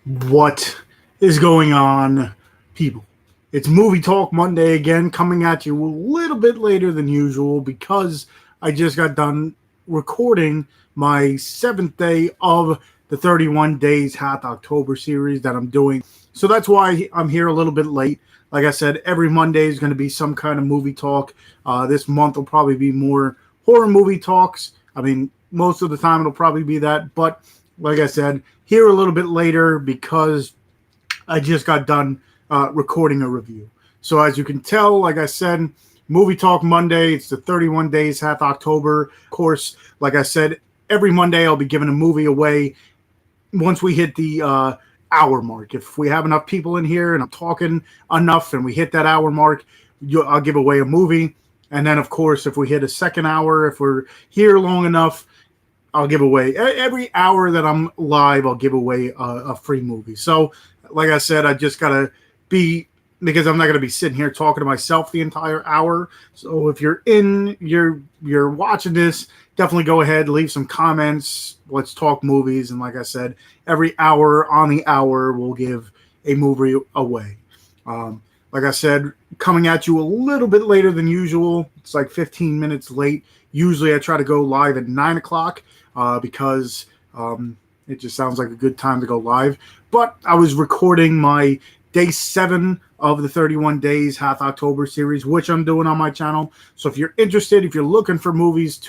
What is going on, people? It's Movie Talk Monday again, coming at you a little bit later than usual because I just got done recording my seventh day of the 31 Days Hot October series that I'm doing. So that's why I'm here a little bit late. Like I said, every Monday is going to be some kind of movie talk. This month will probably be more horror movie talks. I mean, most of the time it'll probably be that, but like I said, here a little bit later because I just got done recording a review. So as you can tell, like I said, Movie Talk Monday, it's the 31 Days Half October. Of course, like I said, every Monday I'll be giving a movie away once we hit the hour mark. If we have enough people in here and I'm talking enough and we hit that hour mark, I'll give away a movie. And then, of course, if we hit a second hour, if we're here long enough, I'll give away every hour that I'm live. I'll give away a free movie. So, like I said, I just gotta be because I'm not gonna be sitting here talking to myself the entire hour. So, if you're watching this, definitely go ahead, leave some comments. Let's talk movies. And like I said, every hour on the hour, we'll give a movie away. Like I said, coming at you a little bit later than usual. It's like 15 minutes late. Usually I try to go live at 9 o'clock because it just sounds like a good time to go live. But I was recording my day 7 of the 31 Days Half October series, which I'm doing on my channel. So if you're interested, if you're looking for movies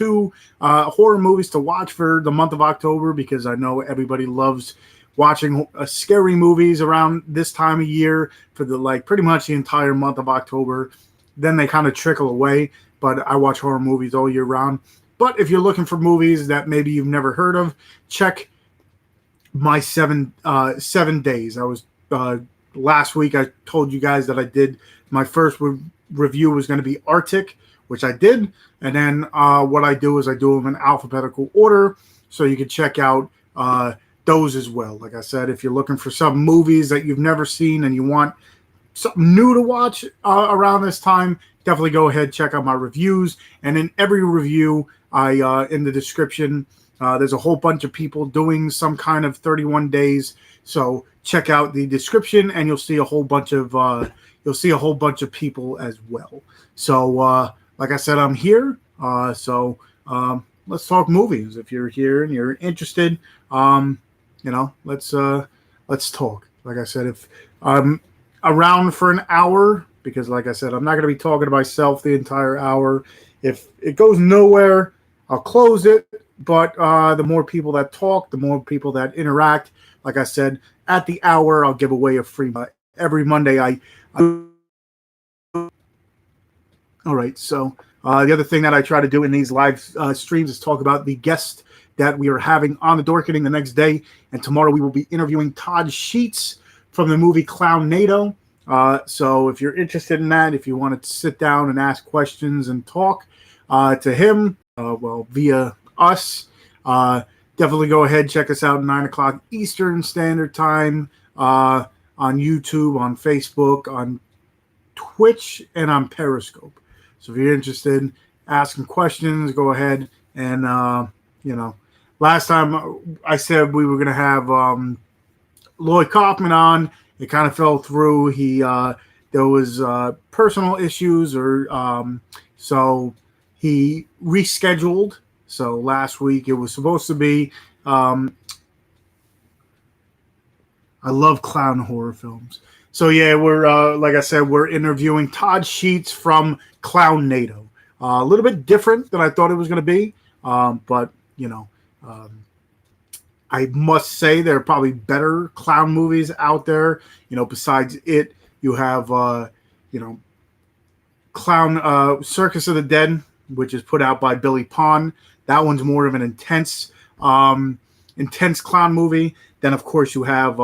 horror movies to watch for the month of October, because I know everybody loves watching scary movies around this time of year for pretty much the entire month of October. Then they kind of trickle away, but I watch horror movies all year round. But if you're looking for movies that maybe you've never heard of, check my 7 days. I was last week I told you guys that I did my first review was going to be Arctic, which I did, and then what I do is I do them in alphabetical order, so you can check out those as well. Like I said, if you're looking for some movies that you've never seen and you want something new to watch around this time, definitely go ahead, check out my reviews. And in every review, I in the description, there's a whole bunch of people doing some kind of 31 days. So check out the description, and you'll see a whole bunch of people as well. So like I said, I'm here. So let's talk movies. If you're here and you're interested, let's talk. Like I said, if I'm around for an hour, because like I said, I'm not going to be talking to myself the entire hour. If it goes nowhere, I'll close it. But the more people that talk, the more people that interact. Like I said, at the hour, I'll give away a free. Every Monday, all right. So the other thing that I try to do in these live streams is talk about the guest that we are having on the Dorkening the next day. And tomorrow we will be interviewing Todd Sheets from the movie Clownado. So if you're interested in that, if you want to sit down and ask questions and talk to him, via us, definitely go ahead, check us out at 9 o'clock Eastern Standard Time on YouTube, on Facebook, on Twitch, and on Periscope. So if you're interested in asking questions, go ahead. And, last time I said we were going to have Lloyd Kaufman on. It kind of fell through. There was personal issues, so he rescheduled. So last week it was supposed to be. I love clown horror films. So yeah, we're like I said, we're interviewing Todd Sheets from Clownado. A little bit different than I thought it was going to be, but I must say there are probably better clown movies out there. Besides it, you have Clown Circus of the Dead, which is put out by Billy Pond. That one's more of an intense clown movie. Then of course you have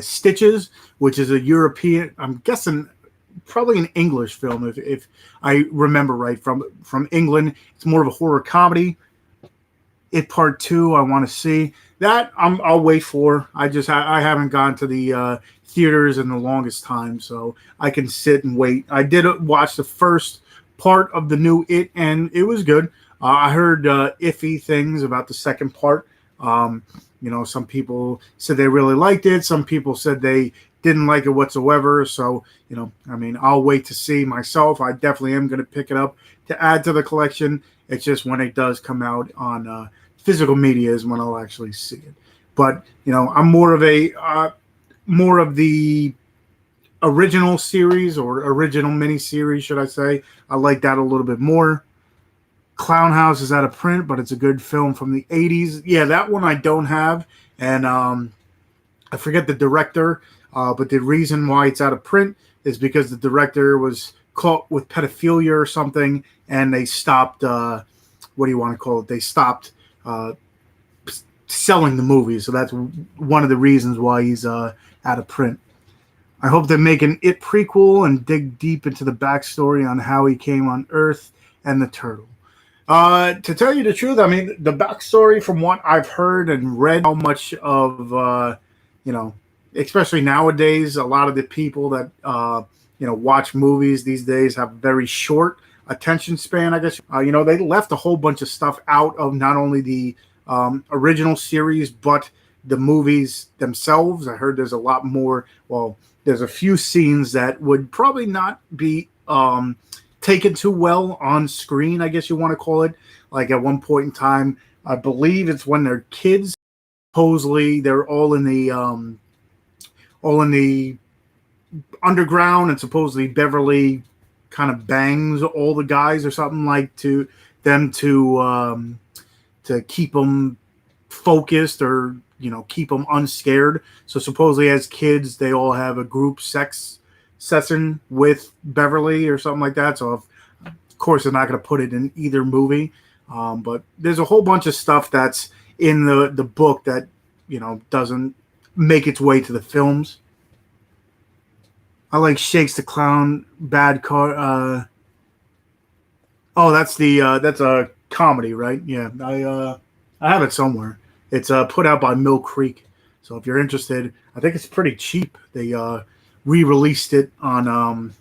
Stitches, which is a European, I'm guessing probably an English film if I remember right, from England. It's more of a horror comedy. It Part 2, I want to see that. I'll wait for. I haven't gone to the theaters in the longest time, so I can sit and wait. I did watch the first part of the new It, and it was good. I heard iffy things about the second part. Some people said they really liked it. Some people said they didn't like it whatsoever. So, I'll wait to see myself. I definitely am going to pick it up to add to the collection. It's just when it does come out on physical media is when I'll actually see it. But, I'm more of the original series or original miniseries, should I say. I like that a little bit more. Clown House is out of print, but it's a good film from the 80s. Yeah, that one I don't have. And I forget the director, but the reason why it's out of print is because the director was caught with pedophilia or something, and they stopped, what do you want to call it? They stopped selling the movie. So that's one of the reasons why he's out of print. I hope they make an It prequel and dig deep into the backstory on how he came on Earth and the turtle. To tell you the truth, the backstory from what I've heard and read, how much of, especially nowadays, a lot of the people that, watch movies these days have very short attention span, I guess. They left a whole bunch of stuff out of not only the original series, but the movies themselves. I heard there's a lot more. Well, there's a few scenes that would probably not be taken too well on screen, I guess you want to call it. Like at one point in time, I believe it's when they're kids. Supposedly, they're all in the underground, and supposedly Beverly kind of bangs all the guys or something like to keep them focused or keep them unscared. So supposedly as kids, they all have a group sex session with Beverly or something like that. So of course they're not going to put it in either movie. But there's a whole bunch of stuff that's in the book that, doesn't make its way to the films. I like Shakes the Clown, Bad Car. That's a comedy, right? Yeah. I have it somewhere. It's put out by Mill Creek. So if you're interested, I think it's pretty cheap. They re-released it on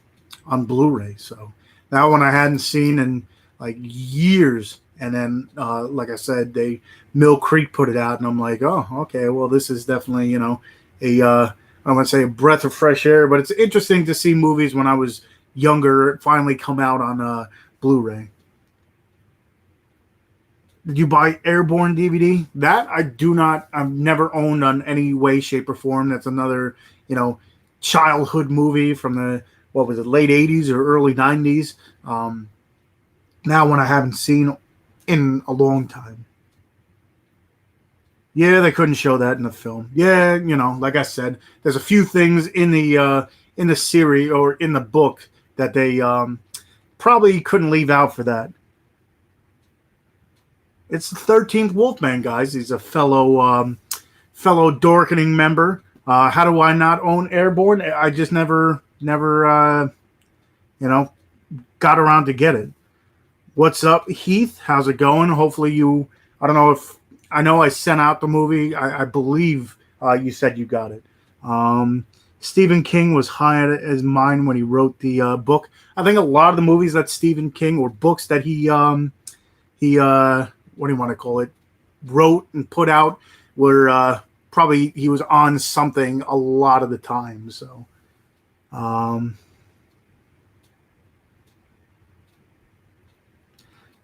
Blu-ray. So that one I hadn't seen in like years. And then, like I said, Mill Creek put it out, and I'm like, oh, okay, well, this is definitely, I want to say a breath of fresh air. But it's interesting to see movies when I was younger finally come out on Blu-ray. Did you buy Airborne DVD? That I do not. I've never owned on any way, shape, or form. That's another, childhood movie from the late '80s or early '90s. Now one I haven't seen in a long time. Yeah, they couldn't show that in the film. Yeah, like I said, there's a few things in the series or in the book that they probably couldn't leave out for that. It's the 13th Wolfman, guys. He's a fellow Dorkening member. How do I not own Airborne? I just never got around to get it. What's up, Heath? How's it going? Hopefully I don't know if, I know I sent out the movie. I believe you said you got it. Stephen King was high at his mind when he wrote the book. I think a lot of the movies that Stephen King, or books that he what do you want to call it, wrote and put out were probably, he was on something a lot of the time. So,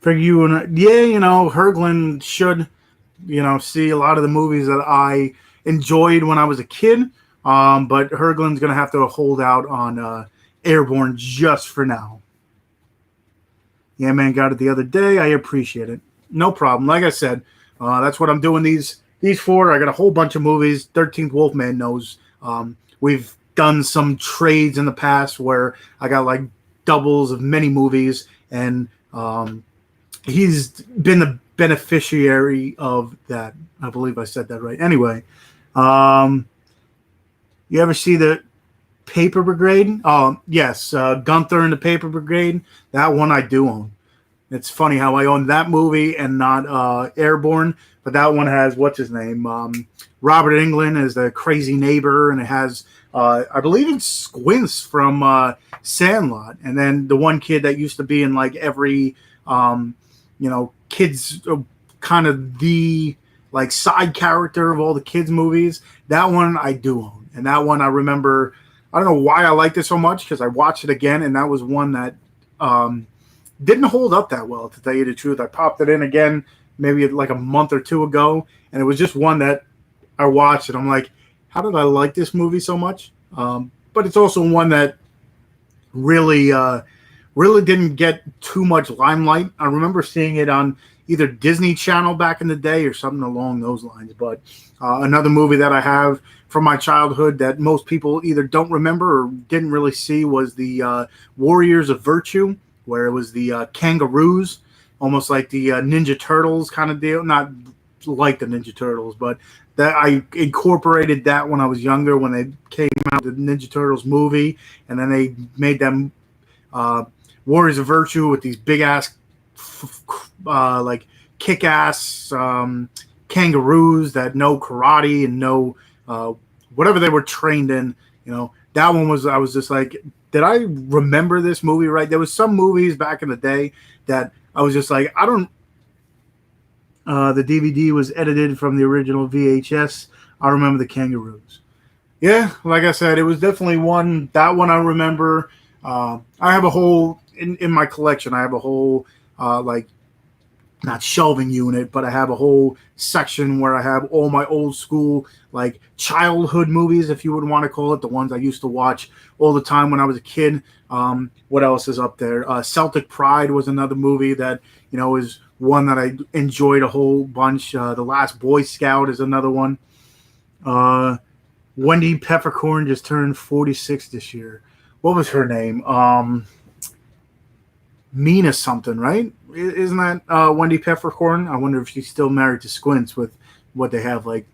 for you and Herglin should, see a lot of the movies that I enjoyed when I was a kid. But Herglin's going to have to hold out on Airborne just for now. Yeah, man, got it the other day. I appreciate it. No problem. Like I said, that's what I'm doing these for. I got a whole bunch of movies. 13th Wolfman knows. We've done some trades in the past where I got like doubles of many movies, and he's been the beneficiary of that. I believe I said that right. Anyway, you ever see the Paper Brigade? Oh, yes, Gunther and the Paper Brigade. That one I do own. It's funny how I own that movie and not Airborne, but that one has, what's his name? Robert Englund as the crazy neighbor, and it has, I believe it's Squints from Sandlot, and then the one kid that used to be in like every, kids kind of the like side character of all the kids movies. That one I do own, and that one I remember. I don't know why I liked it so much because I watched it again, and that was one that didn't hold up that well, to tell you the truth. I popped it in again maybe like a month or two ago, and it was just one that I watched, and I'm like, how did I like this movie so much? But it's also one that really really didn't get too much limelight. I remember seeing it on either Disney Channel back in the day or something along those lines. But another movie that I have from my childhood that most people either don't remember or didn't really see was the Warriors of Virtue, where it was the kangaroos, almost like the Ninja Turtles kind of deal. Not like the Ninja Turtles, but that I incorporated that when I was younger, when they came out the Ninja Turtles movie, and then they made them Warriors of Virtue with these big ass like kick ass kangaroos that know karate and know whatever they were trained in. That one was, I was just like, did I remember this movie right? There was some movies back in the day that I was just like, I don't. The DVD was edited from the original VHS. I remember the kangaroos. Yeah, like I said, it was definitely one. That one I remember. I have a whole in my collection. I have a whole like not shelving unit, but I have a whole section where I have all my old school like childhood movies, if you would want to call it, the ones I used to watch all the time when I was a kid. What else is up there? Celtic Pride was another movie that is one that I enjoyed a whole bunch. The Last Boy Scout is another one. Wendy Peppercorn just turned 46 this year. What was her name? Mina something, right? Isn't that Wendy Peppercorn? I wonder if she's still married to Squints with what they have, like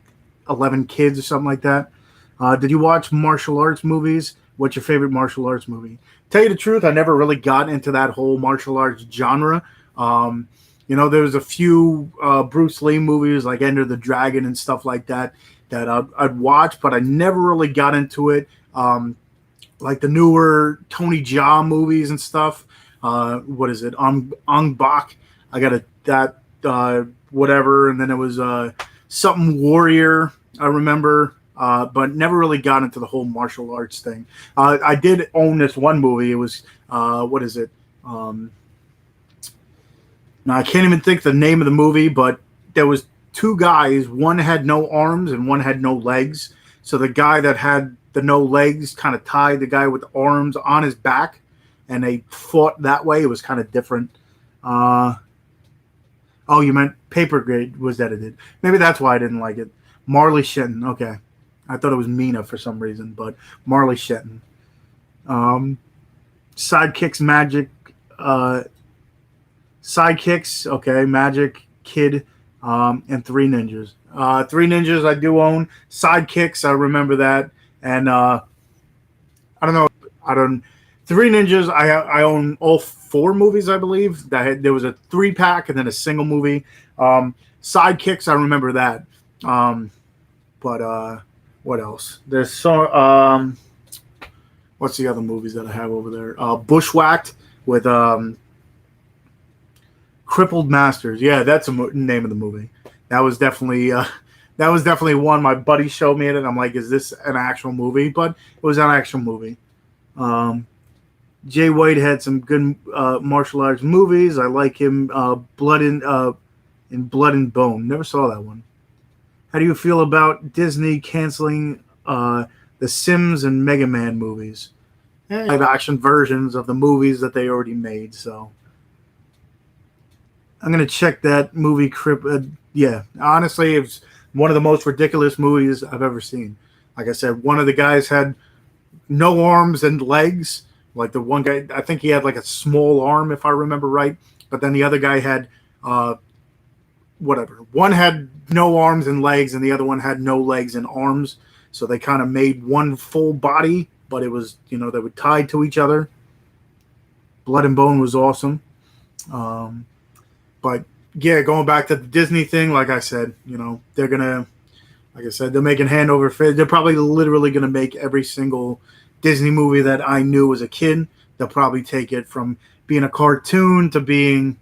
11 kids or something like that. Did you watch martial arts movies? What's your favorite martial arts movie? Tell you the truth, I never really got into that whole martial arts genre. There was a few Bruce Lee movies like Enter the Dragon and stuff like that I'd watch, but I never really got into it. Like the newer Tony Jaa movies and stuff. What is it? Ong Bak. I got that whatever, and then it was something Warrior. I remember, but never really got into the whole martial arts thing. I did own this one movie. It was what is it? Now I can't even think the name of the movie, but there was two guys. One had no arms and one had no legs. So the guy that had the no legs kind of tied the guy with the arms on his back, and they fought that way. It was kind of different. Oh, you meant Paper Grade was edited. Maybe that's why I didn't like it. Marley Shetton. Okay. I thought it was Mina for some reason, but Marley Shetton. Sidekicks Magic. Sidekicks, okay, Magic, Kid, and Three Ninjas. Three Ninjas I do own. Sidekicks, I remember that. And I don't know. Three Ninjas, I own all four movies, I believe. There was a 3-pack and then a single movie. Sidekicks, I remember that. But what else? There's so what's the other movies that I have over there? Bushwhacked with Crippled Masters. Yeah, that's the name of the movie. That was definitely one my buddy showed me it, and I'm like, is this an actual movie? But it was an actual movie. Jay White had some good martial arts movies. I like him. Blood and Blood and Bone. Never saw that one. How do you feel about Disney canceling the Sims and Mega Man movies? Live action versions of the movies that they already made. So I'm gonna check that movie. Yeah, honestly, it's one of the most ridiculous movies I've ever seen. Like I said, one of the guys had no arms and legs. Like the one guy, I think he had like a small arm, if I remember right. But then the other guy had whatever. One had no arms and legs, and the other one had no legs and arms. So they kind of made one full body, but it was, they were tied to each other. Blood and Bone was awesome. But yeah, going back to the Disney thing, like I said, they're gonna, like I said, they're making hand over fist. They're probably literally gonna make every single Disney movie that I knew as a kid. They'll probably take it from being a cartoon to being,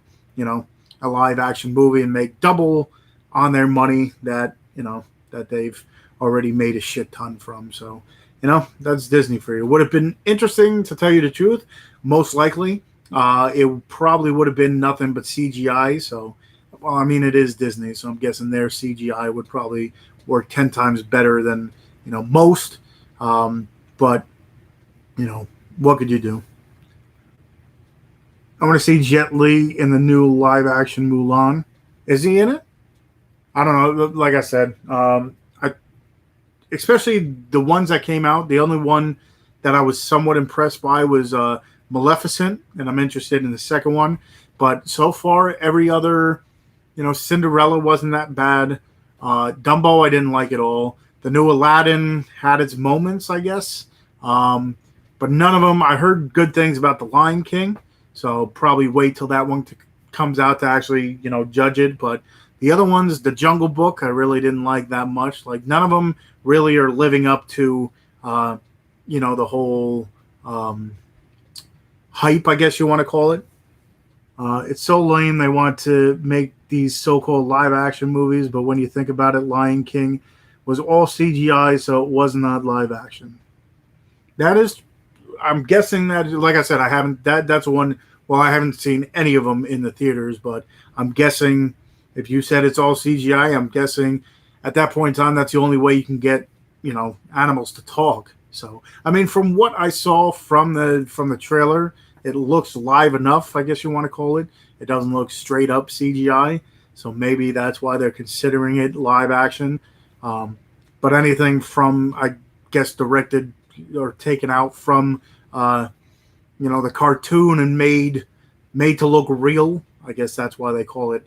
a live action movie and make double on their money that that they've already made a shit ton from. So that's Disney for you. Would have been interesting, to tell you the truth. Most likely, it probably would have been nothing but CGI. So, well, I mean, it is Disney, so I'm guessing their CGI would probably work 10 times better than most. But what could you do? I want to see Jet Li in the new live action Mulan. Is he in it? I don't know. Like I said, especially the ones that came out. The only one that I was somewhat impressed by was Maleficent, and I'm interested in the second one. But so far, every other, Cinderella wasn't that bad. Dumbo, I didn't like at all. The new Aladdin had its moments, I guess, but none of them. I heard good things about the Lion King, so probably wait till that one comes out to actually, judge it. But the other ones, the Jungle Book, I really didn't like that much. Like none of them really are living up to, the whole hype, I guess you want to call it. It's so lame they want to make these so-called live-action movies, but when you think about it, Lion King was all CGI, so it was not live action. That is, I'm guessing that, like I said, I haven't, that's one, well, I haven't seen any of them in the theaters, but I'm guessing if you said it's all CGI, I'm guessing at that point in time, that's the only way you can get, animals to talk. So, I mean, from what I saw from the trailer, it looks live enough, I guess you want to call it. It doesn't look straight up CGI, so maybe that's why they're considering it live action. But anything from, I guess, directed or taken out from, the cartoon and made to look real, I guess that's why they call it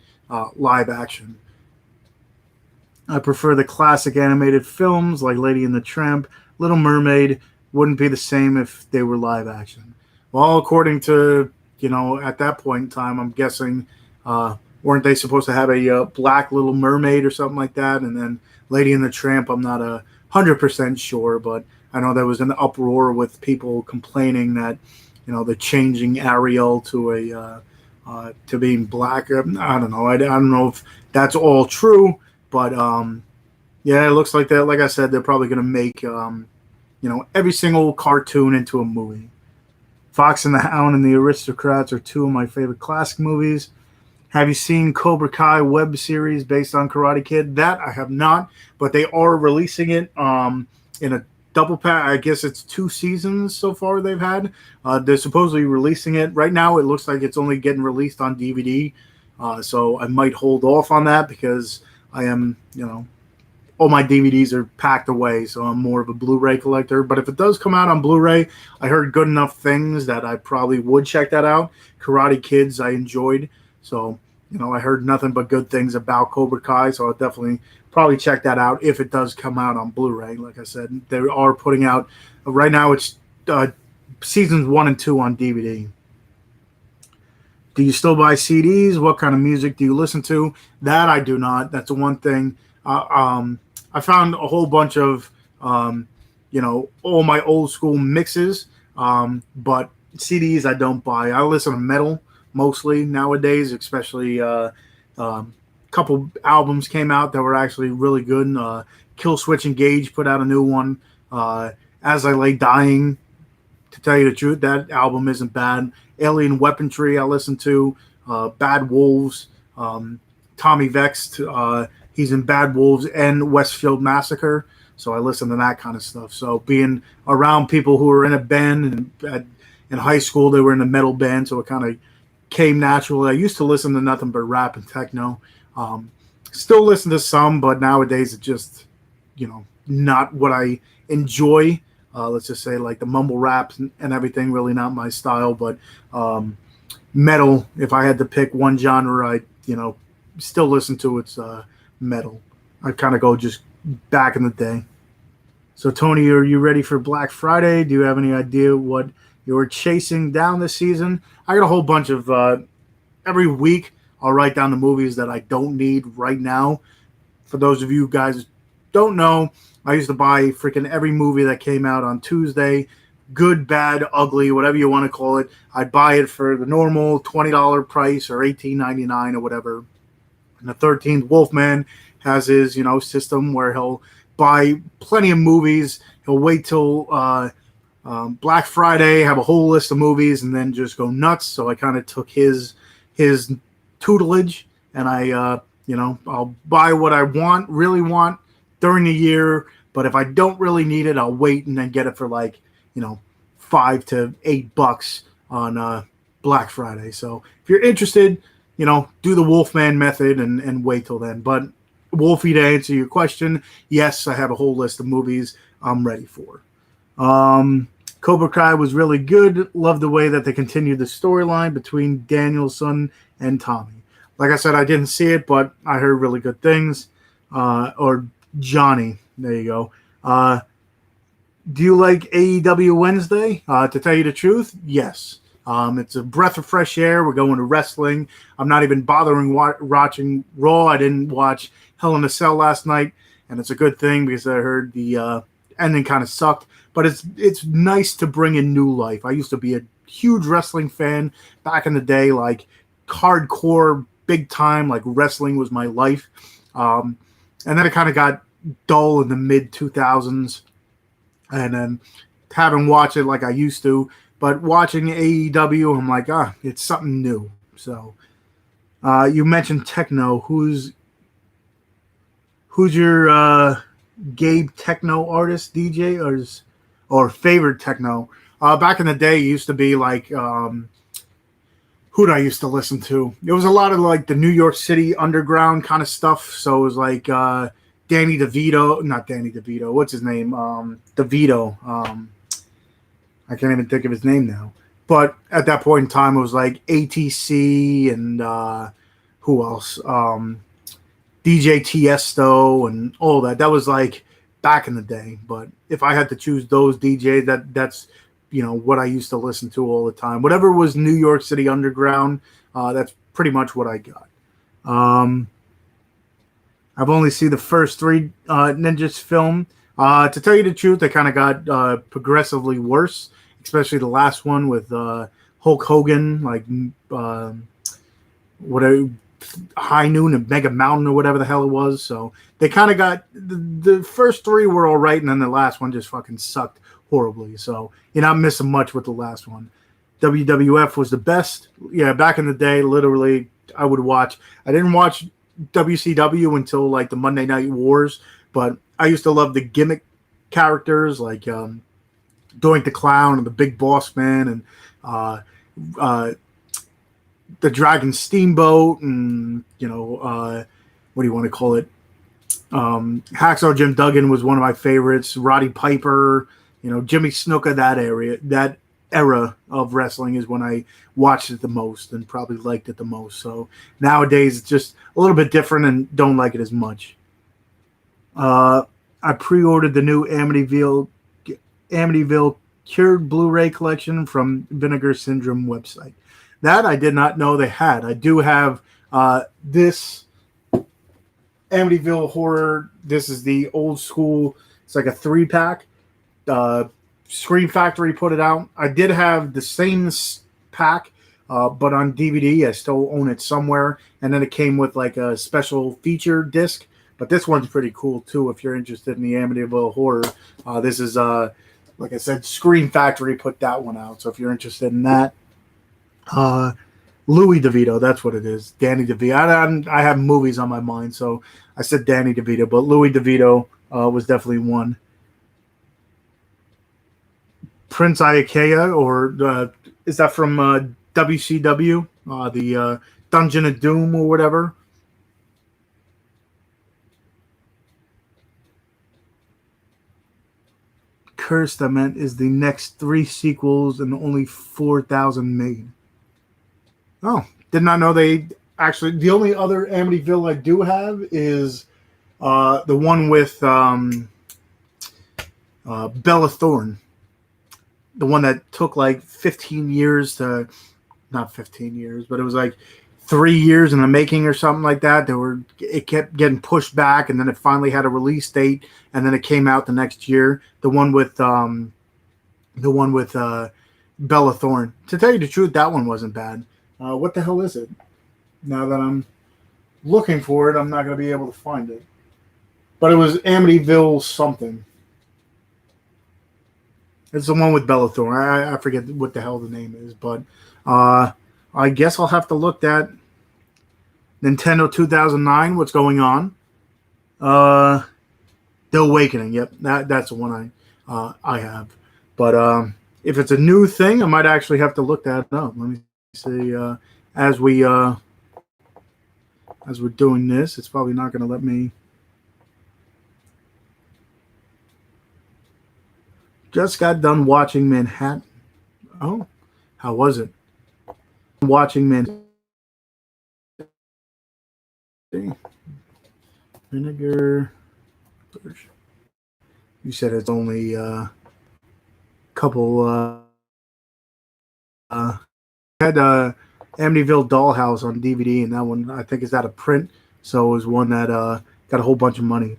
live action. I prefer the classic animated films like Lady and the Tramp. Little Mermaid wouldn't be the same if they were live action. Well, according to, at that point in time, I'm guessing, weren't they supposed to have a black Little Mermaid or something like that? And then Lady and the Tramp, I'm not 100% sure, but I know there was an uproar with people complaining that, they're changing Ariel to to being black. I don't know. I don't know if that's all true, but yeah, it looks like that. Like I said, they're probably going to make every single cartoon into a movie. Fox and the Hound and the Aristocrats are two of my favorite classic movies. Have you seen Cobra Kai web series based on Karate Kid? That I have not, but they are releasing it in a double pack. I guess it's 2 seasons so far they've had. They're supposedly releasing it. Right now it looks like it's only getting released on DVD, so I might hold off on that because I am, all my DVDs are packed away, so I'm more of a Blu-ray collector. But if it does come out on Blu-ray, I heard good enough things that I probably would check that out. Karate Kids I enjoyed, so I heard nothing but good things about Cobra Kai, so I'll definitely probably check that out if it does come out on Blu-ray. Like I said, they are putting out right now. It's seasons 1 and 2 on DVD. Do you still buy CDs? What kind of music do you listen to? That I do not. That's the one thing. I found a whole bunch of, all my old school mixes, but CDs I don't buy. I listen to metal mostly nowadays, especially a couple albums came out that were actually really good. Kill Switch Engage put out a new one. As I Lay Dying, to tell you the truth, that album isn't bad. Alien Weaponry I listen to. Bad Wolves, Tommy Vext, he's in Bad Wolves and Westfield Massacre, so I listen to that kind of stuff. So being around people who were in a band and in high school, they were in a metal band, so it kind of came naturally. I used to listen to nothing but rap and techno. Still listen to some, but nowadays it's just, not what I enjoy. Let's just say like the mumble raps and everything, really not my style. But metal, if I had to pick one genre, I still listen to, it's metal. I kind of go just back in the day. So Tony, are you ready for Black Friday? Do you have any idea what you're chasing down this season? I got a whole bunch of every week I'll write down the movies that I don't need right now. For those of you guys who don't know, I used to buy freaking every movie that came out on Tuesday, good, bad, ugly, whatever you want to call it. I'd buy it for the normal $20 price or $18.99 or whatever. And the 13th Wolfman has his, system where he'll buy plenty of movies. He'll wait till Black Friday, have a whole list of movies, and then just go nuts. So I kind of took his tutelage, and I'll buy what I really want during the year. But if I don't really need it, I'll wait and then get it for like, $5 to $8 on Black Friday. So if you're interested, do the Wolfman method and wait till then. But Wolfie, to answer your question, yes, I have a whole list of movies I'm ready for. Cobra Kai was really good. Love the way that they continued the storyline between Danielson and Tommy. Like I said, I didn't see it, but I heard really good things. Or Johnny. There you go. Do you like AEW Wednesday? To tell you the truth, yes. It's a breath of fresh air. We're going to wrestling. I'm not even bothering watching Raw. I didn't watch Hell in a Cell last night, and it's a good thing because I heard the ending kind of sucked. But it's nice to bring in new life. I used to be a huge wrestling fan back in the day, like hardcore, big time, like wrestling was my life. And then it kind of got dull in the mid 2000s, and then haven't watched it like I used to. But watching AEW, I'm like, it's something new. So you mentioned techno. Who's your Gabe techno artist, DJ, or favorite techno? Back in the day, it used to be like, who'd I used to listen to? It was a lot of like the New York City underground kind of stuff. So it was like not Danny DeVito. What's his name? DeVito. I can't even think of his name now. But at that point in time, it was like ATC and who else? DJ Tiesto and all that. That was like back in the day. But if I had to choose those DJs, that's what I used to listen to all the time. Whatever was New York City underground, that's pretty much what I got. I've only seen the first 3 Ninjas film. To tell you the truth, they kind of got progressively worse, especially the last one with Hulk Hogan, like whatever, High Noon and Mega Mountain or whatever the hell it was. So they kind of got the first 3 were all right, and then the last one just fucking sucked horribly. So you're not missing much with the last one. WWF was the best. Yeah, back in the day, literally, I would watch. I didn't watch WCW until like the Monday Night Wars, but I used to love the gimmick characters like Doink the Clown and the Big Boss Man and the Dragon Steamboat and what do you want to call it? Hacksaw Jim Duggan was one of my favorites. Roddy Piper, Jimmy Snuka. That era of wrestling is when I watched it the most and probably liked it the most. So nowadays it's just a little bit different and don't like it as much. I pre-ordered the new Amityville Cured Blu-ray collection from Vinegar Syndrome website. That I did not know they had. I do have this Amityville Horror. This is the old school. It's like a 3-pack. Scream Factory put it out. I did have the same pack, but on DVD. I still own it somewhere. And then it came with like a special feature disc. But this one's pretty cool too if you're interested in the Amityville Horror. This is, like I said, Scream Factory put that one out. So if you're interested in that. Louis DeVito, that's what it is. Danny DeVito. I have movies on my mind, so I said Danny DeVito, but Louis DeVito was definitely one. Prince Iaukea, or is that from WCW? The Dungeon of Doom or whatever? Cursed, I meant, is the next 3 sequels and only 4,000 made. Oh, did not know they actually. The only other Amityville I do have is the one with Bella Thorne. The one that took like 15 years to, not 15 years, but it was like 3 years in the making or something like that. It kept getting pushed back, and then it finally had a release date, and then it came out the next year. The one with Bella Thorne. To tell you the truth, that one wasn't bad. What the hell is it? Now that I'm looking for it, I'm not going to be able to find it. But it was Amityville something. It's the one with Bella Thorne. I forget what the hell the name is, but uh, I guess I'll have to look at Nintendo 2009. What's going on? Uh, The Awakening. Yep, that's the one I have. But if it's a new thing, I might actually have to look that up. Let me see. As we as we're doing this, it's probably not going to let me. Just got done watching Manhattan. Oh, how was it? Watching Manhattan. Vinegar. You said it's only a couple. Had Amityville Dollhouse on DVD, and that one I think is out of print, so it was one that got a whole bunch of money.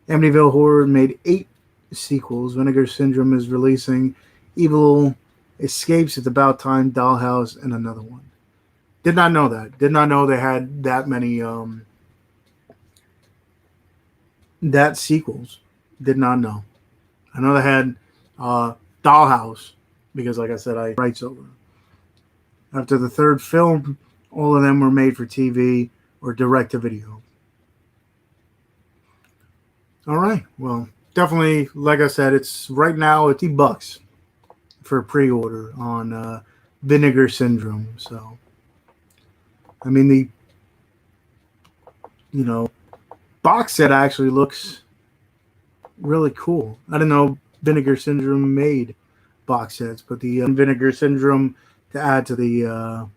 Amityville Horror made 8 sequels. Vinegar Syndrome is releasing. Evil Escapes, It's About Time, Dollhouse, and another one. Did not know that. Did not know they had that many that sequels. Did not know. I know they had Dollhouse because, like I said, I rights over. After the third film, all of them were made for TV or direct to video. All right. Well, definitely, like I said, it's right now it's $50 for pre-order on Vinegar Syndrome. So, I mean, the box set actually looks really cool. I didn't know Vinegar Syndrome made box sets, but the Vinegar Syndrome to add to the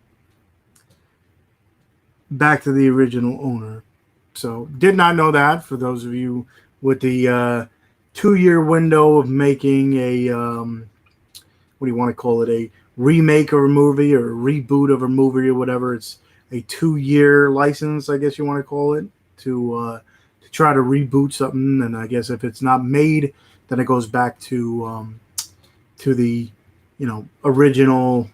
back to the original owner. So did not know that. For those of you with the 2-year window of making a what do you want to call it, a remake of a movie or a reboot of a movie or whatever, it's a 2-year license, I guess you want to call it, to try to reboot something. And I guess if it's not made, then it goes back to the original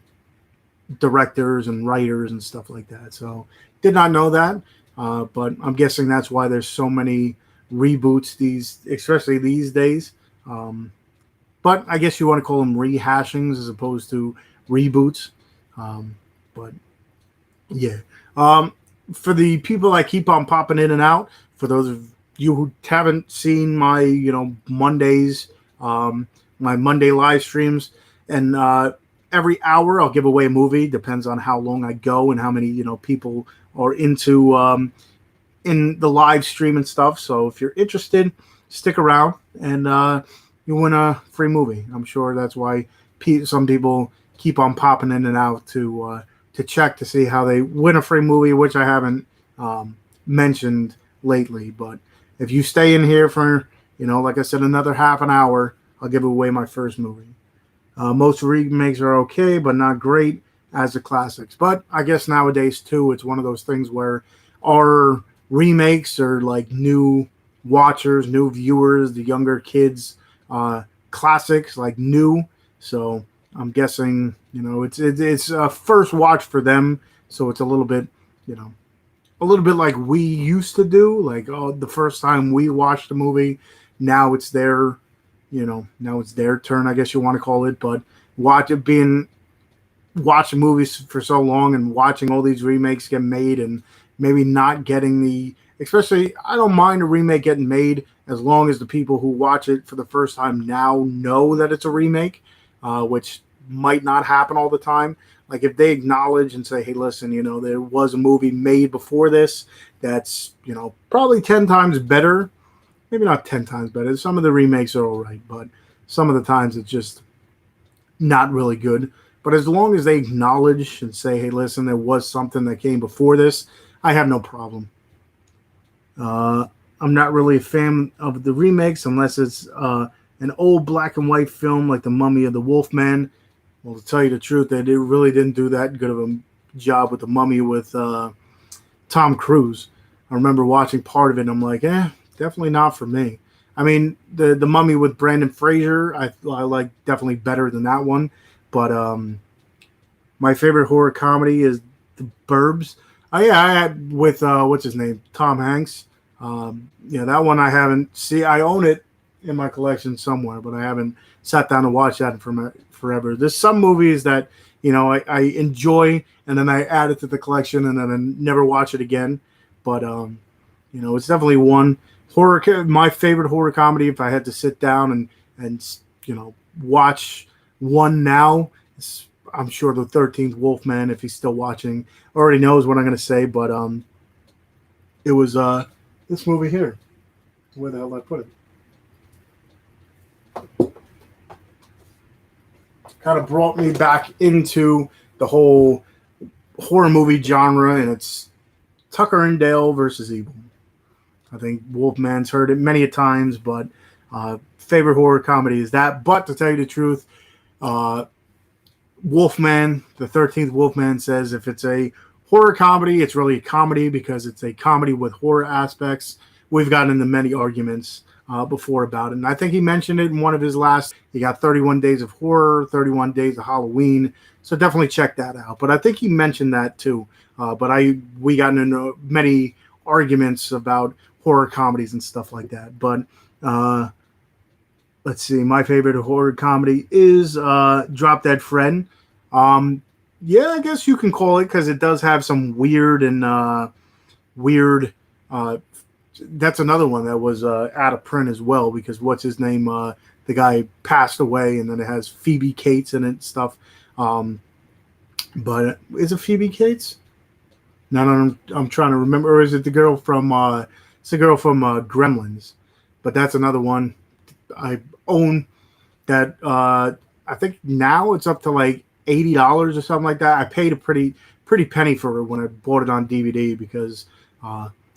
directors and writers and stuff like that. So did not know that, but I'm guessing that's why there's so many reboots especially these days. But I guess you want to call them rehashings as opposed to reboots. But yeah, for the people that keep on popping in and out, for those of you who haven't seen my Mondays, my Monday live streams, and every hour I'll give away a movie. Depends on how long I go and how many people are into in the live stream and stuff. So if you're interested, stick around and you win a free movie. I'm sure that's why some people keep on popping in and out to check to see how they win a free movie, which I haven't mentioned lately. But if you stay in here for like I said, another half an hour, I'll give away my first movie. Most remakes are okay, but not great as the classics. But I guess nowadays, too, it's one of those things where our remakes are like new watchers, new viewers, the younger kids, classics like new. So I'm guessing, it's a first watch for them. So it's a little bit, a little bit like we used to do. Like, the first time we watched a movie, now it's their now it's their turn, I guess you want to call it. But watching movies for so long and watching all these remakes get made and maybe not getting especially, I don't mind a remake getting made as long as the people who watch it for the first time now know that it's a remake, which might not happen all the time. Like if they acknowledge and say, hey, listen, there was a movie made before this that's, probably 10 times better. Maybe not 10 times better. Some of the remakes are all right, but some of the times it's just not really good. But as long as they acknowledge and say, hey, listen, there was something that came before this, I have no problem. I'm not really a fan of the remakes unless it's an old black and white film like The Mummy of the Wolfman. Well, to tell you the truth, they really didn't do that good of a job with The Mummy with Tom Cruise. I remember watching part of it and I'm like, definitely not for me. I mean, the Mummy with Brandon Fraser, I like definitely better than that one. But my favorite horror comedy is The Burbs. Oh yeah, I had with what's his name, Tom Hanks. Yeah, that one I haven't see. I own it in my collection somewhere, but I haven't sat down and watched that for forever. There's some movies that I enjoy, and then I add it to the collection, and then I never watch it again. But it's definitely one my favorite horror comedy. If I had to sit down and watch one now, I'm sure the 13th Wolfman, if he's still watching, already knows what I'm going to say. But it was this movie here. Where the hell did I put it? Kind of brought me back into the whole horror movie genre, and it's Tucker and Dale versus Evil. I think Wolfman's heard it many a times, but favorite horror comedy is that. But to tell you the truth, Wolfman, the 13th Wolfman, says if it's a horror comedy, it's really a comedy because it's a comedy with horror aspects. We've gotten into many arguments before about it. And I think he mentioned it in one of his last. He got 31 Days of Horror, 31 Days of Halloween. So definitely check that out. But I think he mentioned that too. But we got into many arguments about horror comedies and stuff like that. But let's see. My favorite horror comedy is Drop Dead Fred. Yeah, I guess you can call it because it does have some weird. That's another one that was out of print as well because what's his name? The guy passed away, and then it has Phoebe Cates in it and stuff. But is it Phoebe Cates? No, I'm trying to remember. Or is it the girl from? It's the girl from Gremlins. But that's another one I own. That I think now it's up to like $80 or something like that. I paid a pretty penny for it when I bought it on DVD because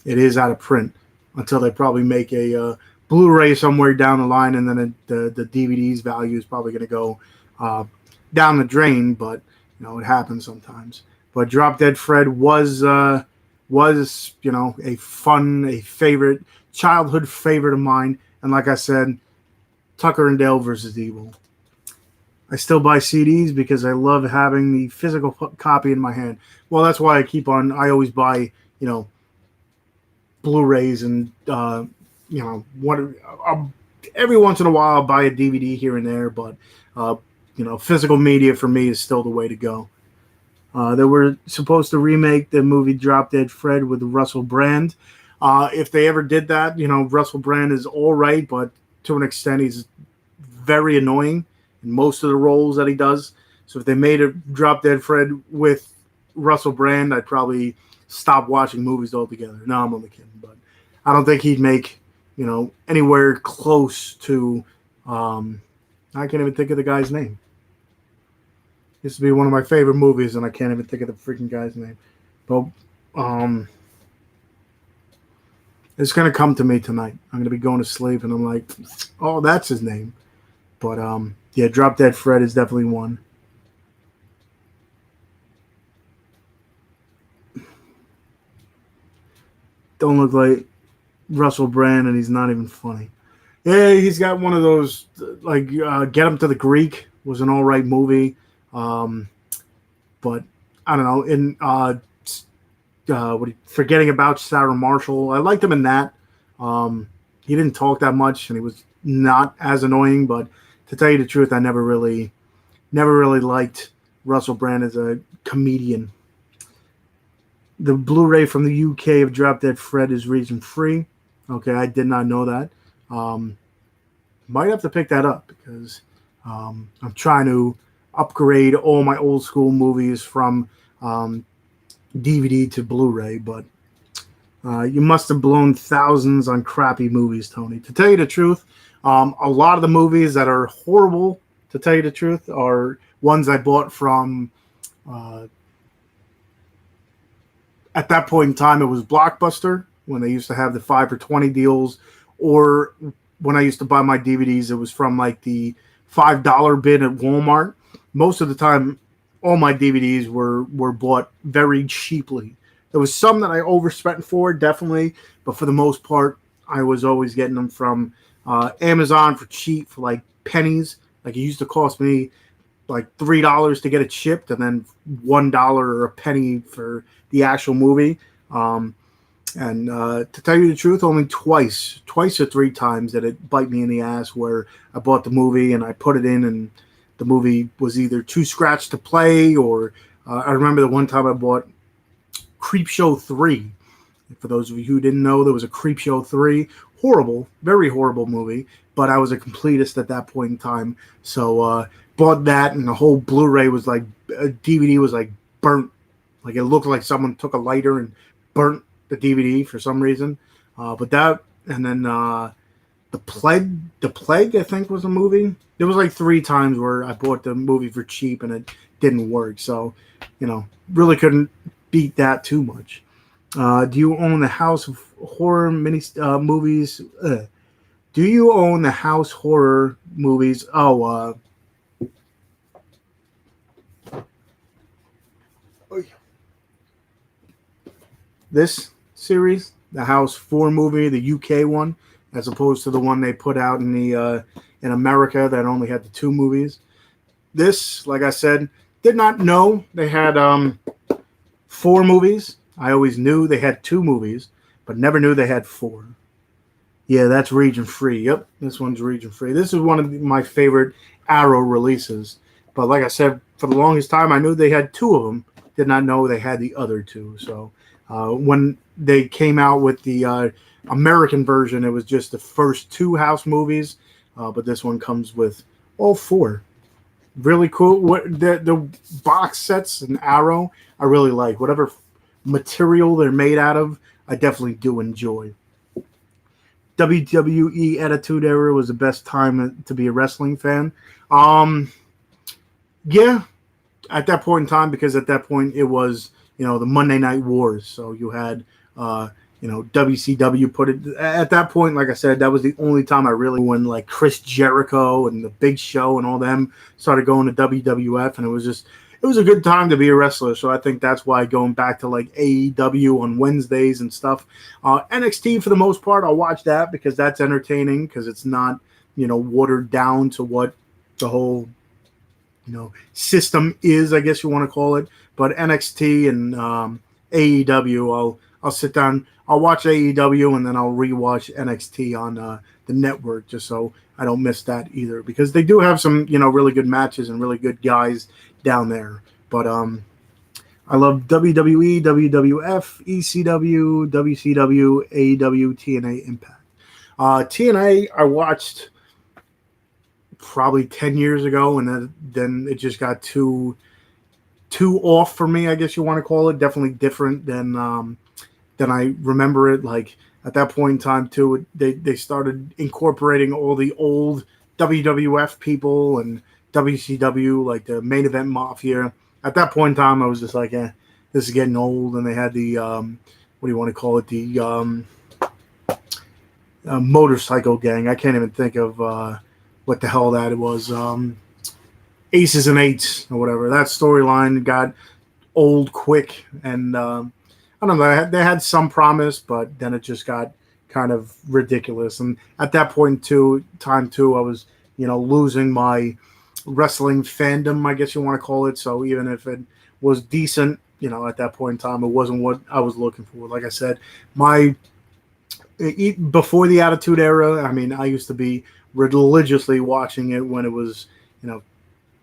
it is out of print until they probably make a Blu-ray somewhere down the line, and then the DVD's value is probably going to go down the drain. But it happens sometimes. But Drop Dead Fred was a favorite childhood favorite of mine, and like I said, Tucker and Dale versus Evil. I still buy CDs because I love having the physical copy in my hand. Well, that's why I always buy, Blu-rays and, every once in a while I'll buy a DVD here and there, but, physical media for me is still the way to go. They were supposed to remake the movie Drop Dead Fred with Russell Brand. If they ever did that, Russell Brand is all right, but to an extent he's very annoying in most of the roles that he does. So if they made a Drop Dead Fred with Russell Brand, I'd probably stop watching movies altogether. No, I'm only kidding, but I don't think he'd make, anywhere close to, I can't even think of the guy's name. Used to be one of my favorite movies, and I can't even think of the freaking guy's name. But it's going to come to me tonight. I'm going to be going to sleep, and I'm like, oh, that's his name. But, yeah, Drop Dead Fred is definitely one. Don't look like Russell Brand, and he's not even funny. Yeah, he's got one of those, like, Get Him to the Greek was an all right movie. But I don't know. In Forgetting About Sarah Marshall, I liked him in that. He didn't talk that much, and he was not as annoying. But to tell you the truth, I never really liked Russell Brand as a comedian. The Blu-ray from the UK of Drop Dead Fred is region free. Okay, I did not know that. Might have to pick that up because I'm trying to upgrade all my old school movies from DVD to Blu-ray, but you must have blown thousands on crappy movies, Tony. To tell you the truth, a lot of the movies that are horrible, to tell you the truth, are ones I bought from at that point in time, it was Blockbuster when they used to have the 5 for $20 deals, or when I used to buy my DVDs, it was from like the $5 bin at Walmart. Most of the time, all my DVDs were bought very cheaply. There was some that I overspent for, definitely, but for the most part, I was always getting them from Amazon for cheap, for like pennies. Like it used to cost me like $3 to get it shipped, and then $1 or a penny for the actual movie. And to tell you the truth, only twice or three times did it bite me in the ass where I bought the movie and I put it in, and the movie was either too scratched to play, or I remember the one time I bought Creepshow 3. For those of you who didn't know, there was a Creepshow 3. Horrible, very horrible movie, but I was a completist at that point in time. So bought that, and the whole Blu-ray was like, DVD was like burnt. Like it looked like someone took a lighter and burnt the DVD for some reason. But that, and then the Plague, I think, was a movie. There was like 3 times where I bought the movie for cheap and it didn't work. So, really couldn't beat that too much. Do you own the House of Horror movies? Do you own the House Horror movies? Oh, this series, the House 4 movie, the UK one, as opposed to the one they put out in America that only had the 2 movies. This, like I said, did not know they had 4 movies. I always knew they had 2 movies, but never knew they had 4. Yeah, that's region free. Yep, this one's region free. This is one of my favorite Arrow releases. But like I said, for the longest time, I knew they had 2 of them. Did not know they had the other 2. So when they came out with the American version, it was just the first 2 House movies. But this one comes with all 4. Really cool. What the box sets and Arrow, I really like. Whatever material they're made out of, I definitely do enjoy. WWE Attitude Era was the best time to be a wrestling fan. Yeah, at that point in time, because at that point it was, the Monday Night Wars. So you had, WCW put it at that point. Like I said, that was the only time I really, when like Chris Jericho and the Big Show and all them started going to WWF, and it was a good time to be a wrestler. So I think that's why going back to like AEW on Wednesdays and stuff. NXT for the most part, I'll watch that because that's entertaining, because it's not, watered down to what the whole, system is, I guess you want to call it. But NXT and AEW, I'll sit down, I'll watch AEW, and then I'll rewatch NXT on the network, just so I don't miss that either, because they do have some, really good matches and really good guys down there. But I love WWE, WWF, ECW, WCW, AEW, TNA, Impact. TNA I watched probably 10 years ago, and then it just got too off for me, I guess you want to call it. Definitely different than I remember it. Like at that point in time too, they started incorporating all the old WWF people and WCW, like the Main Event Mafia. At that point in time, I was just like, this is getting old. And they had the what do you want to call it, the motorcycle gang. I can't even think of what the hell that it was. Aces and Eights or whatever. That storyline got old quick, and I don't know. They had some promise, but then it just got kind of ridiculous. And at that point time too, I was losing my wrestling fandom, I guess you want to call it. So even if it was decent, at that point in time, it wasn't what I was looking for. Like I said, before the Attitude Era, I mean, I used to be religiously watching it when it was,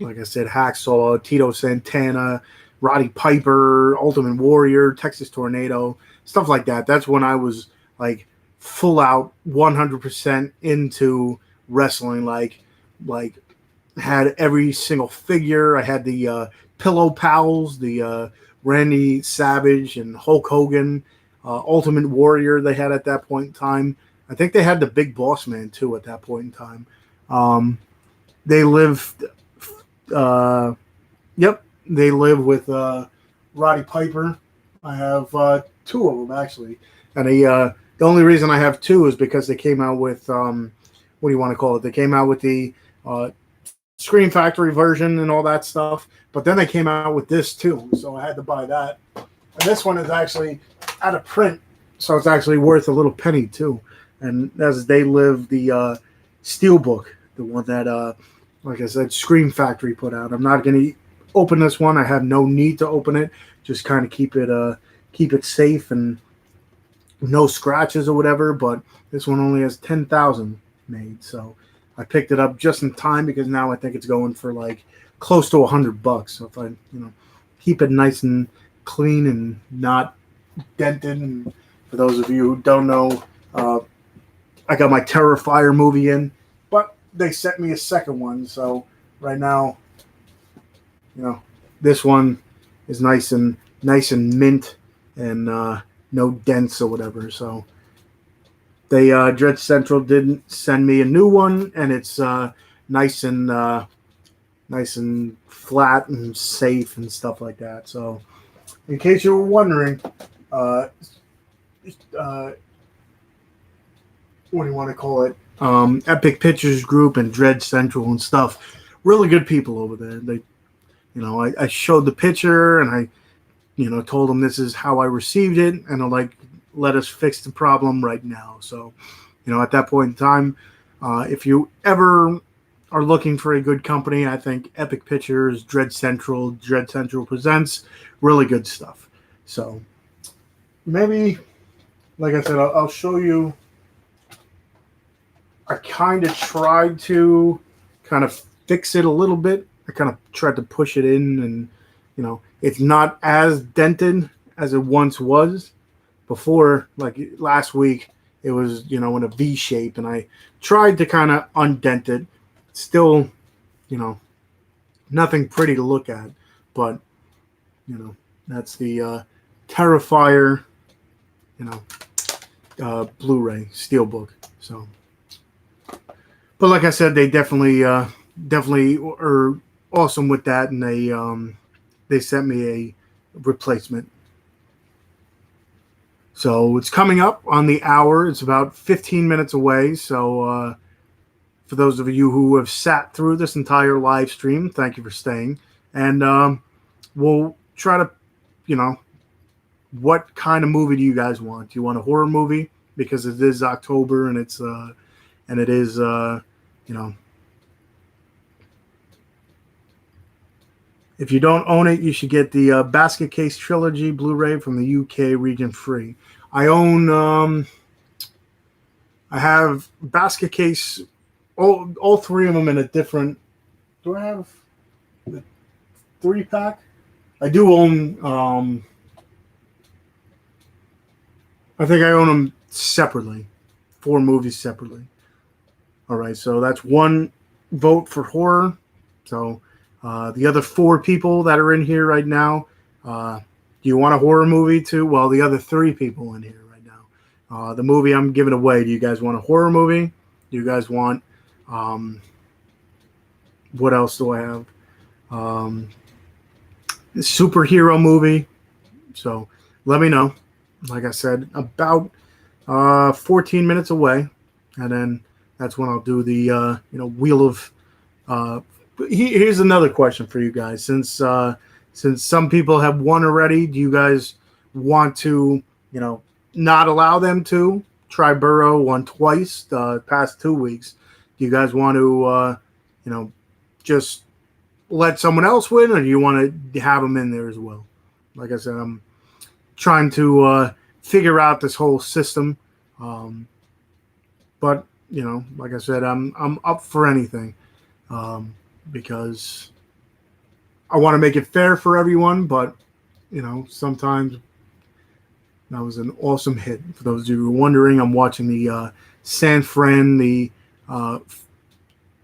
like I said, Hacksaw, Tito Santana, Roddy Piper, Ultimate Warrior, Texas Tornado, stuff like that. That's when I was like full out 100% into wrestling. Like had every single figure. I had the Pillow Pals, the Randy Savage and Hulk Hogan, Ultimate Warrior they had at that point in time. I think they had the Big Boss Man too at that point in time. They lived... they live with Roddy Piper. I have 2 of them actually, and the only reason I have 2 is because they came out with what do you want to call it? They came out with the Scream Factory version and all that stuff, but then they came out with this too, so I had to buy that. And this one is actually out of print, so it's actually worth a little penny too. And as They Live, the Steelbook, the one that like I said, Scream Factory put out. I'm not going to open this one. I have no need to open it. Just kind of keep it safe and no scratches or whatever. But this one only has 10,000 made, so I picked it up just in time because now I think it's going for like close to $100. So if I keep it nice and clean and not dented, and for those of you who don't know, I got my Terrifier movie in, but they sent me a second one. So right now, this one is nice and mint and no dents or whatever. So they Dread Central didn't send me a new one, and it's nice and flat and safe and stuff like that. So in case you were wondering, what do you want to call it? Epic Pictures Group and Dread Central and stuff. Really good people over there. They, I showed the picture and I, told them this is how I received it, and they're like, let us fix the problem right now. So, at that point in time, if you ever are looking for a good company, I think Epic Pictures, Dread Central Presents, really good stuff. So maybe, like I said, I'll show you. I kind of tried to kind of fix it a little bit. I kind of tried to push it in, and it's not as dented as it once was. Before, like last week, it was in a V shape, and I tried to kind of undent it. Still, nothing pretty to look at, but that's the Terrifier, Blu-ray Steelbook. So, but like I said, they definitely are awesome with that, and they sent me a replacement. So it's coming up on the hour. It's about 15 minutes away. So for those of you who have sat through this entire live stream, thank you for staying. And we'll try to, what kind of movie do you guys want? Do you want a horror movie? Because it is October, and it is if you don't own it, you should get the Basket Case Trilogy Blu-ray from the UK region free. I own, I have Basket Case, all three of them in a different. Do I have the 3-pack? I do own. I think I own them separately, 4 movies separately. All right, so that's one vote for horror. So the other 4 people that are in here right now, do you want a horror movie too? Well, the other 3 people in here right now. The movie I'm giving away, do you guys want a horror movie? Do you guys want, what else do I have? Superhero movie. So let me know. Like I said, about 14 minutes away. And then that's when I'll do the, Wheel of... here's another question for you guys. Since some people have won already, do you guys want to, not allow them to? Triborough won twice the past 2 weeks. Do you guys want to, just let someone else win, or do you want to have them in there as well? Like I said, I'm trying to figure out this whole system. But, like I said, I'm up for anything. Because I want to make it fair for everyone, but sometimes that was an awesome hit. For those of you who are wondering, I'm watching the San Fran, the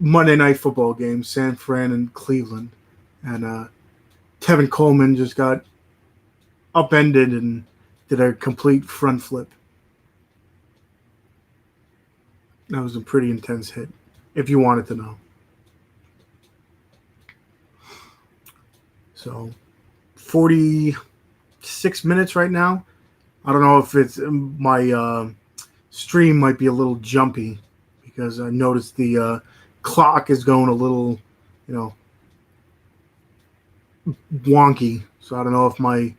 Monday Night Football game, San Fran and Cleveland, and Tevin Coleman just got upended and did a complete front flip. That was a pretty intense hit, if you wanted to know. So 46 minutes right now. I don't know if it's my stream might be a little jumpy because I noticed the clock is going a little, wonky. So I don't know if my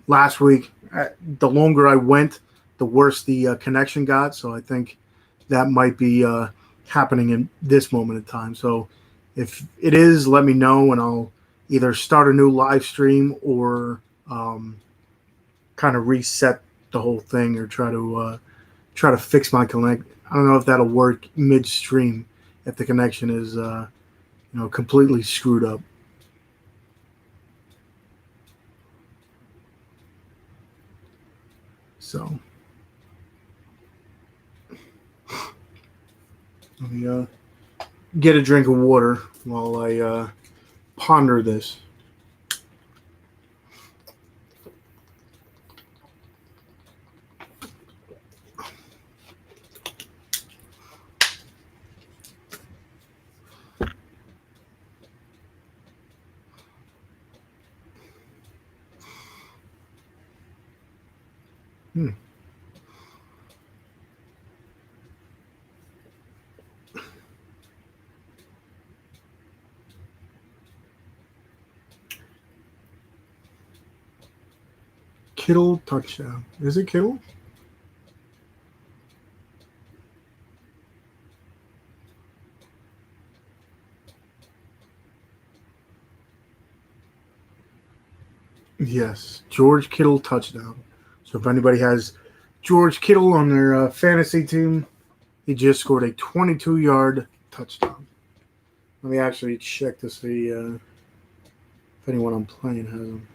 last week, the longer I went, the worse the connection got. So I think that might be happening in this moment in time. So If it is, let me know, and I'll either start a new live stream or kind of reset the whole thing, or try to fix my connect. I don't know if that'll work midstream if the connection is completely screwed up. So let me get a drink of water while I ponder this. Hmm. Kittle touchdown. Is it Kittle? Yes, George Kittle touchdown. So if anybody has George Kittle on their fantasy team, he just scored a 22-yard touchdown. Let me actually check to see if anyone I'm playing has him.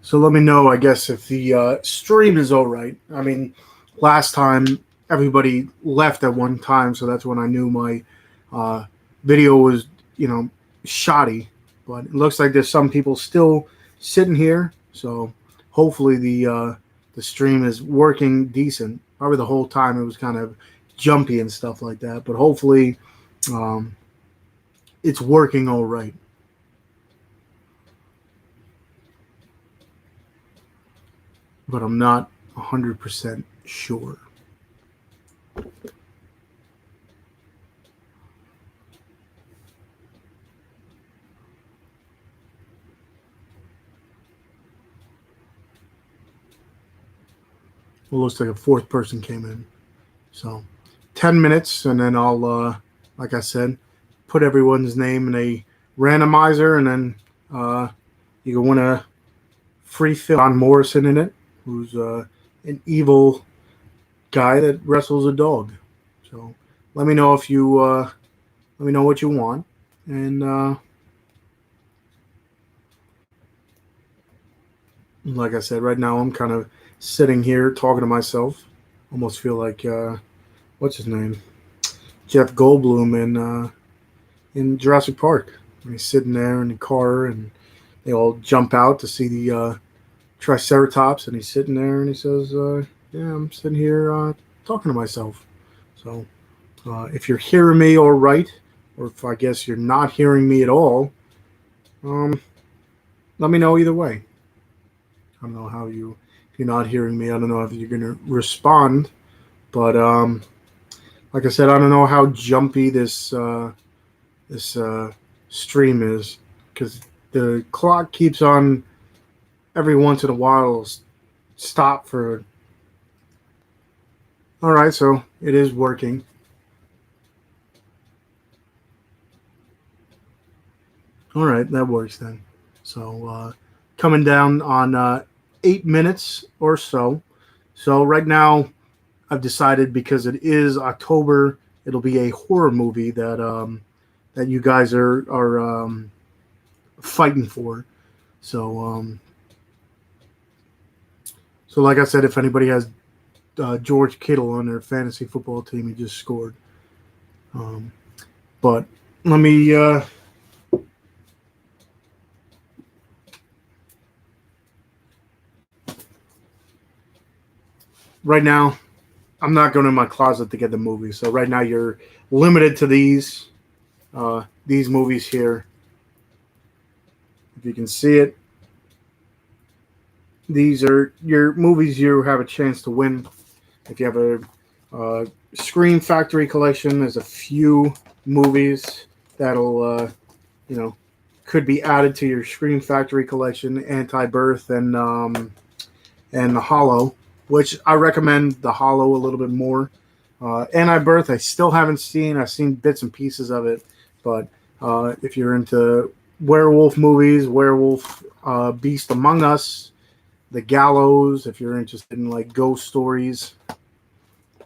So let me know, I guess, if the stream is all right. I mean, last time everybody left at one time, so that's when I knew my uh, video was, shoddy. But it looks like there's some people still sitting here, so hopefully the stream is working decent. Probably the whole time it was kind of jumpy and stuff like that, but hopefully um, it's working all right. But I'm not 100% sure. Well, looks like a fourth person came in. So 10 minutes, and then I'll, like I said, put everyone's name in a randomizer, and then you can win a free film. John Morrison in it, who's an evil guy that wrestles a dog. So let me know if you let me know what you want, and like I said, right now I'm kind of sitting here talking to myself. Almost feel like what's his name, Jeff Goldblum in Jurassic Park. And he's sitting there in the car, and they all jump out to see the Triceratops, and he's sitting there, and he says, "Yeah, I'm sitting here talking to myself." So if you're hearing me all right, or if I guess you're not hearing me at all, let me know either way. I don't know how you, if you're not hearing me, I don't know if you're going to respond, but like I said, I don't know how jumpy this stream is, because the clock keeps on every once in a while stop for. All right, so it is working. All right, that works then. So coming down on 8 minutes or so. So right now I've decided, because it is October, it'll be a horror movie that you guys are fighting for. So so like I said, if anybody has George Kittle on their fantasy football team, he just scored. But let me. Right now, I'm not going in my closet to get the movie. So right now, you're limited to these these movies here. If you can see it, these are your movies you have a chance to win. If you have a Screen Factory collection, there's a few movies that'll, could be added to your Screen Factory collection. Anti-Birth and The Hollow, which I recommend The Hollow a little bit more. Anti-Birth, I still haven't seen. I've seen bits and pieces of it, but if you're into werewolf movies, Werewolf, Beast Among Us, The Gallows, if you're interested in like ghost stories,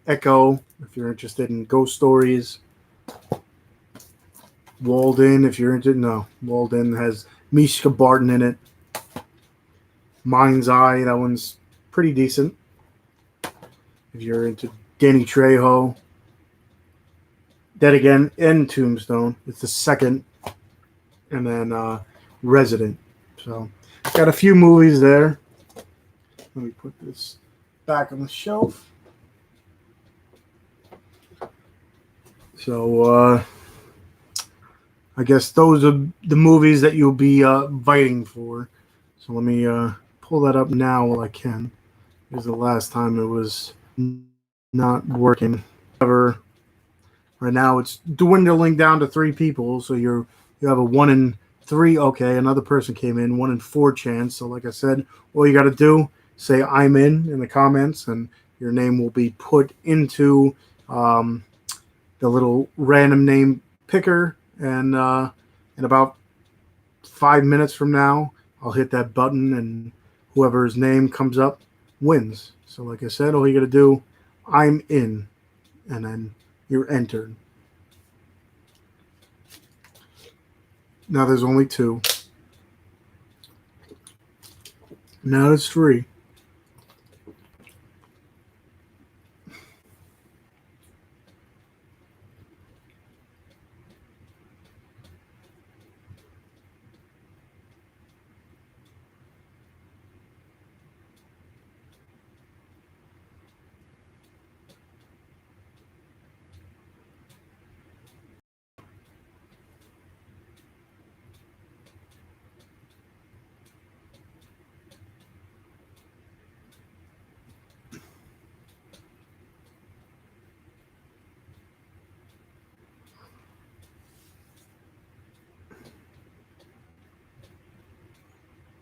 Echo, if you're interested in ghost stories, Walden, if you're into Walden has Mishka Barton in it. Mind's Eye, that one's pretty decent. If you're into Danny Trejo, Dead Again, and Tombstone, it's the second, and then Resident. So got a few movies there. Let me put this back on the shelf. So I guess those are the movies that you'll be fighting for. So let me pull that up now while I can. Because the last time it was not working. However, right now it's dwindling down to 3 people. So you have a 1 in 3. Okay, another person came in, 1 in 4 chance. So like I said, all you got to do, say I'm in the comments, and your name will be put into the little random name picker. And in about 5 minutes from now, I'll hit that button, and whoever's name comes up wins. So like I said, all you got to do, I'm in, and then you're entered. Now there's only 2. Now there's 3.